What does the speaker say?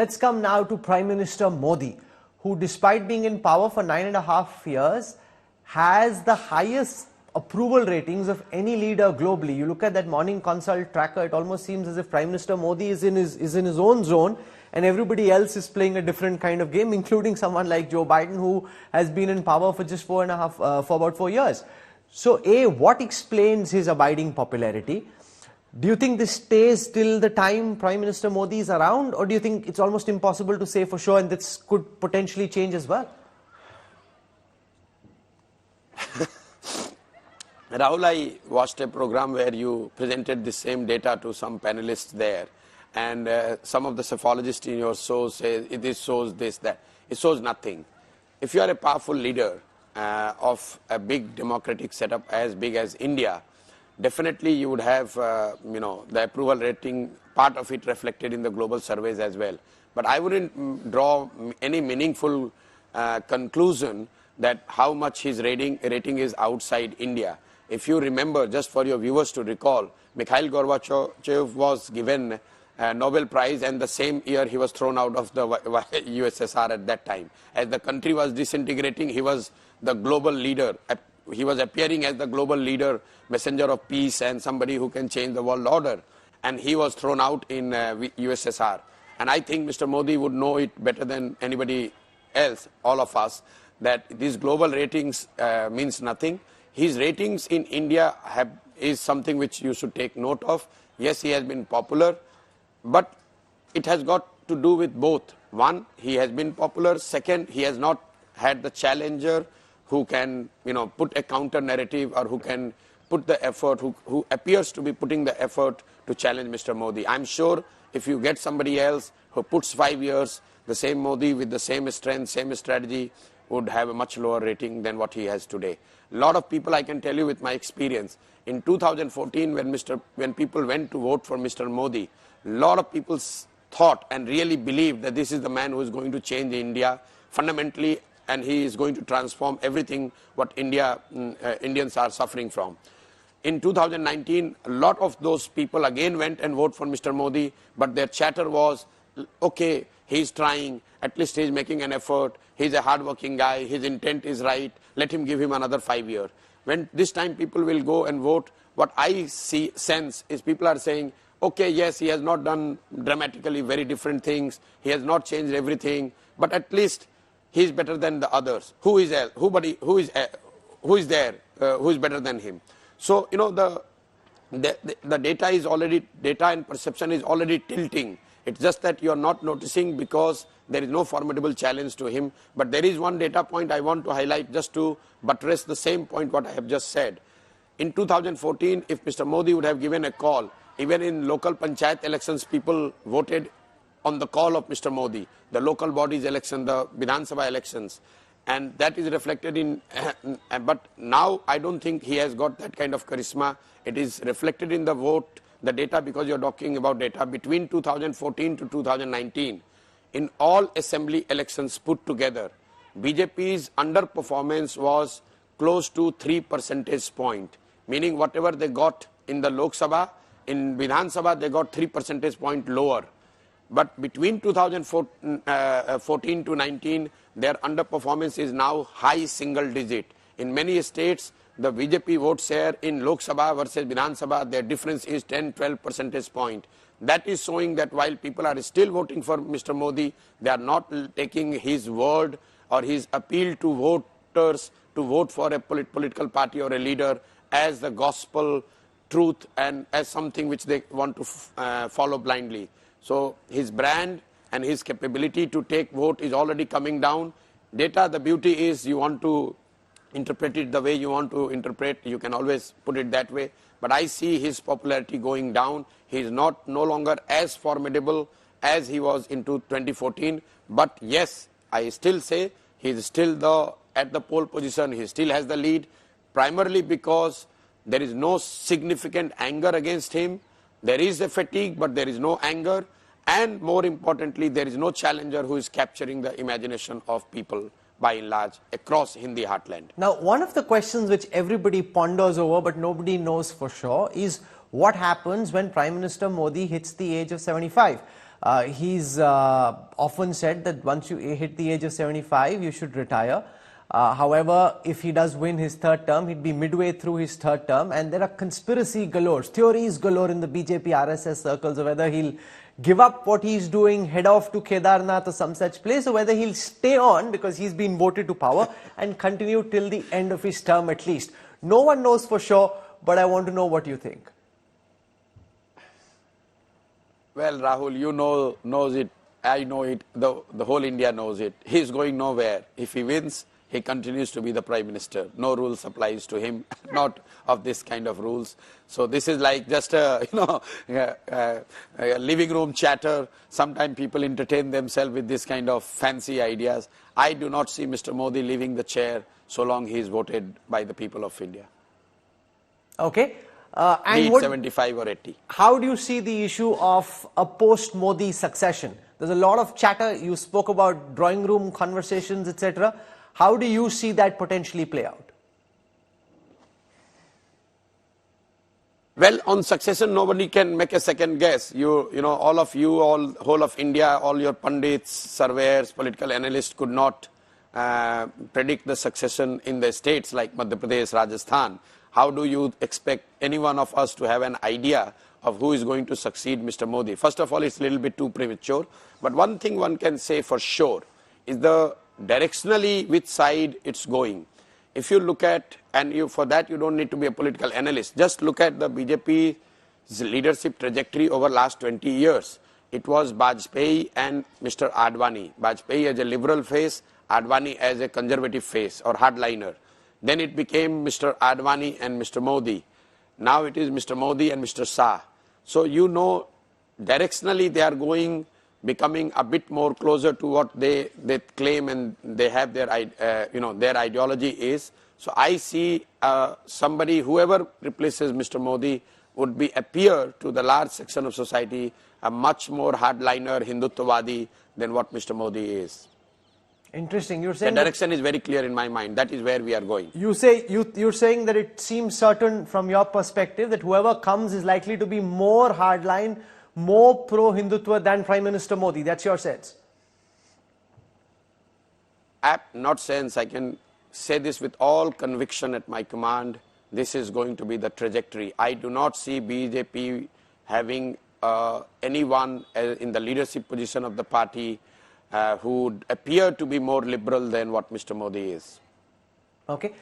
Let's come now to Prime Minister Modi, who despite being in power for 9.5 years, has the highest approval ratings of any leader globally. You look at that Morning Consult tracker, it almost seems as if Prime Minister Modi is in his own zone and everybody else is playing a different kind of game, including someone like Joe Biden, who has been in power for just for about 4 years. So A, what explains his abiding popularity? Do you think this stays till the time Prime Minister Modi is around, or do you think it's almost impossible to say for sure and this could potentially change as well? Rahul, I watched a program where you presented the same data to some panelists there, and some of the psephologists in your show say this shows this, that. It shows nothing. If you are a powerful leader of a big democratic setup as big as India, definitely you would have the approval rating, part of it reflected in the global surveys as well. But I wouldn't draw any meaningful conclusion that how much his rating is outside India. If you remember, just for your viewers to recall, Mikhail Gorbachev was given a Nobel Prize, and the same year he was thrown out of the USSR at that time. As the country was disintegrating, he was the global leader. He was appearing as the global leader, messenger of peace and somebody who can change the world order. And he was thrown out in USSR. And I think Mr. Modi would know it better than anybody else, all of us, that these global ratings means nothing. His ratings in India is something which you should take note of. Yes, he has been popular, but it has got to do with both. One, he has been popular. Second, he has not had the challenger who can put a counter narrative, or who can put the effort, who appears to be putting the effort to challenge Mr. Modi. I'm sure if you get somebody else who puts 5 years, the same Modi with the same strength, same strategy, would have a much lower rating than what he has today. A lot of people, I can tell you with my experience, in 2014 when people went to vote for Mr. Modi, a lot of people thought and really believed that this is the man who is going to change India fundamentally, and he is going to transform everything what Indians are suffering from. In 2019, a lot of those people again went and voted for Mr. Modi, but their chatter was, okay, he's trying, at least he's making an effort, he's a hard-working guy, his intent is right, let him give him another 5 years. When this time people will go and vote, what I sense is people are saying, okay, yes, he has not done dramatically very different things, he has not changed everything, but at least he is better than the others. Who is there who is better than him? So the data is already, data and perception is already tilting. It's just that you are not noticing because there is no formidable challenge to him. But there is one data point I want to highlight just to buttress the same point what I have just said. In 2014, if Mr. Modi would have given a call, even in local panchayat elections, people voted on the call of Mr. Modi, the local bodies election, the Vidhan Sabha elections, and that is reflected in, but now I don't think he has got that kind of charisma. It is reflected in the vote, the data, because you're talking about data between 2014 to 2019. In all assembly elections put together, BJP's underperformance was close to 3 percentage point, meaning whatever they got in the Lok Sabha, in Vidhan Sabha they got 3 percentage point lower. But between 2014 to 19, their underperformance is now high single digit. In many states, the BJP vote share in Lok Sabha versus Vidhan Sabha, their difference is 10-12 percentage point. That is showing that while people are still voting for Mr. Modi, they are not taking his word or his appeal to voters to vote for a political party or a leader as the gospel truth and as something which they want to follow blindly. So his brand and his capability to take vote is already coming down. Data, the beauty is you want to interpret it the way you want to interpret, you can always put it that way. But I see his popularity going down. He is no longer as formidable as he was in 2014. But yes, I still say he is still at the pole position. He still has the lead, primarily because there is no significant anger against him. There is a fatigue, but there is no anger. And more importantly, there is no challenger who is capturing the imagination of people by and large across Hindi heartland. Now, one of the questions which everybody ponders over but nobody knows for sure is what happens when Prime Minister Modi hits the age of 75. He's often said that once you hit the age of 75, you should retire. However, if he does win his third term, he'd be midway through his third term, and there are conspiracy galore, theories galore in the BJP RSS circles of whether he'll give up what he's doing, head off to Kedarnath or some such place, or whether he'll stay on because he's been voted to power and continue till the end of his term at least. No one knows for sure, but I want to know what you think. Well, Rahul, you knows it. I know it. The whole India knows it. He's going nowhere. If he wins, he continues to be the Prime Minister. No rules applies to him, not of this kind of rules. So this is like just a, a living room chatter. Sometimes people entertain themselves with this kind of fancy ideas. I do not see Mr. Modi leaving the chair so long he is voted by the people of India. Okay. Be it 75 or 80. How do you see the issue of a post-Modi succession? There's a lot of chatter. You spoke about drawing room conversations, etc. How do you see that potentially play out? Well, on succession, nobody can make a second guess. All of you, whole of India, all your pundits, surveyors, political analysts could not predict the succession in the states like Madhya Pradesh, Rajasthan. How do you expect any one of us to have an idea of who is going to succeed Mr. Modi? First of all, it's a little bit too premature. But one thing one can say for sure is the directionally which side it's going. If you look at, and for that you don't need to be a political analyst, just look at the BJP's leadership trajectory over last 20 years. It was Vajpayee and Mr. Advani. Vajpayee as a liberal face, Advani as a conservative face or hardliner. Then it became Mr. Advani and Mr. Modi. Now it is Mr. Modi and Mr. Shah. So directionally they are becoming a bit more closer to what they claim and they have their ideology is. So I see somebody, whoever replaces Mr. Modi, would appear to the large section of society a much more hardliner Hindutvawadi than what Mr. Modi is. Interesting. You're saying the direction is very clear in my mind. That is where we are going. You're saying that it seems certain from your perspective that whoever comes is likely to be more hardline, more pro-Hindutva than Prime Minister Modi. That's your sense? Not sense. I can say this with all conviction at my command. This is going to be the trajectory. I do not see BJP having anyone in the leadership position of the party who would appear to be more liberal than what Mr. Modi is. Okay.